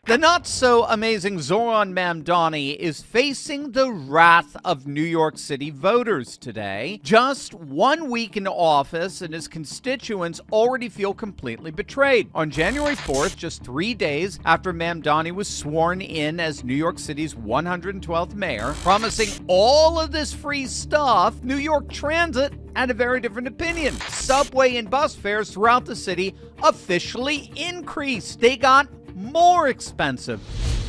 The not-so-amazing Zoran Mamdani is facing the wrath of New York City voters today. Just 1 week in office, and his constituents already feel completely betrayed. On January 4th, just 3 days after Mamdani was sworn in as New York City's 112th mayor, promising all of this free stuff, New York Transit had a very different opinion. Subway and bus fares throughout the city officially increased. They got more expensive.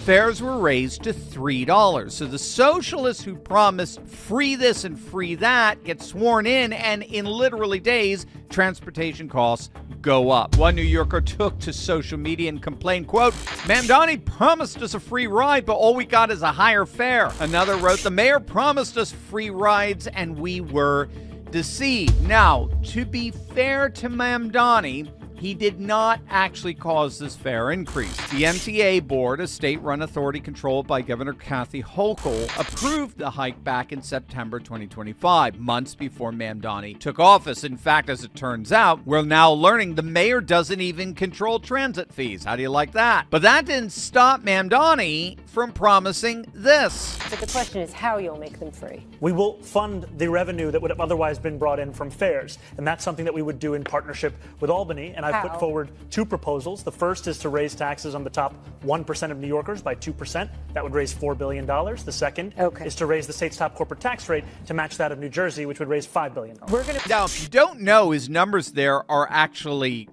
Fares were raised to $3. So the socialists who promised free this and free that get sworn in, and in literally days, transportation costs go up. One New Yorker took to social media and complained, quote, "Mamdani promised us a free ride, but all we got is a higher fare." Another wrote, "The mayor promised us free rides and we were deceived." Now, to be fair to Mamdani, he did not actually cause this fare increase. The MTA board, a state-run authority controlled by Governor Kathy Hochul, approved the hike back in September 2025, months before Mamdani took office. In fact, as it turns out, we're now learning the mayor doesn't even control transit fees. How do you like that? But that didn't stop Mamdani from promising this. But the question is how you'll make them free. We will fund the revenue that would have otherwise been brought in from fares, and that's something that we would do in partnership with Albany, and I've put forward two proposals. The first is to raise taxes on the top 1% of New Yorkers by 2%. That would raise $4 billion. The second is to raise the state's top corporate tax rate to match that of New Jersey, which would raise $5 billion. Now, if you don't know, his numbers there are actually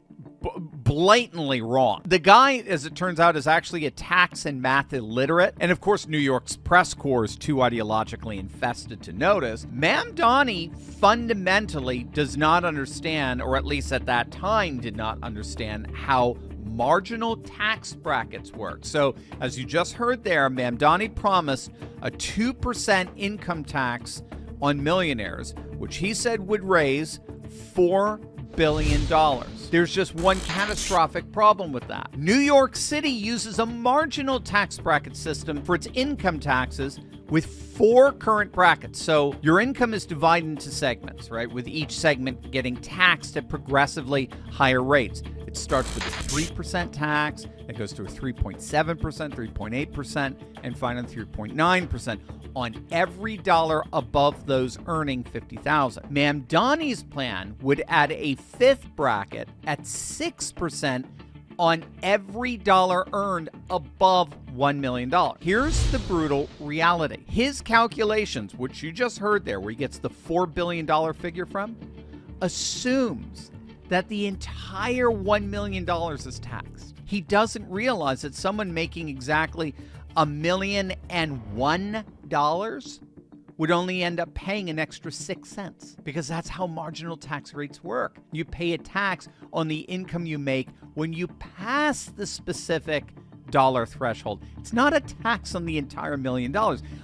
blatantly wrong. The guy, as it turns out, is actually a tax and math illiterate. And of course, New York's press corps is too ideologically infested to notice. Mamdani fundamentally does not understand, or at least at that time did not understand, how marginal tax brackets work. So, as you just heard there, Mamdani promised a 2% income tax on millionaires, which he said would raise $4 billion. There's just one catastrophic problem with that. New York City uses a marginal tax bracket system for its income taxes with 4 current brackets. So your income is divided into segments, right? With each segment getting taxed at progressively higher rates. It starts with a 3% tax, it goes to a 3.7%, 3.8%, and finally 3.9% on every dollar above those earning $50,000. Mamdani's plan would add a 5th bracket at 6% on every dollar earned above $1 million. Here's the brutal reality. His calculations, which you just heard there, where he gets the $4 billion figure from, assumes that the entire $1 million is taxed. He doesn't realize that someone making exactly $1,001,001 would only end up paying an extra 6 cents, because that's how marginal tax rates work. You pay a tax on the income you make when you pass the specific dollar threshold. It's not a tax on the entire $1 million.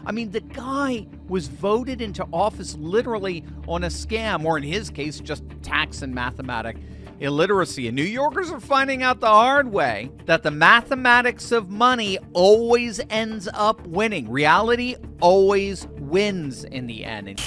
I mean, the guy was voted into office literally on a scam, or in his case, just tax and mathematic illiteracy. And New Yorkers are finding out the hard way that the mathematics of money always ends up winning. Reality always wins in the end.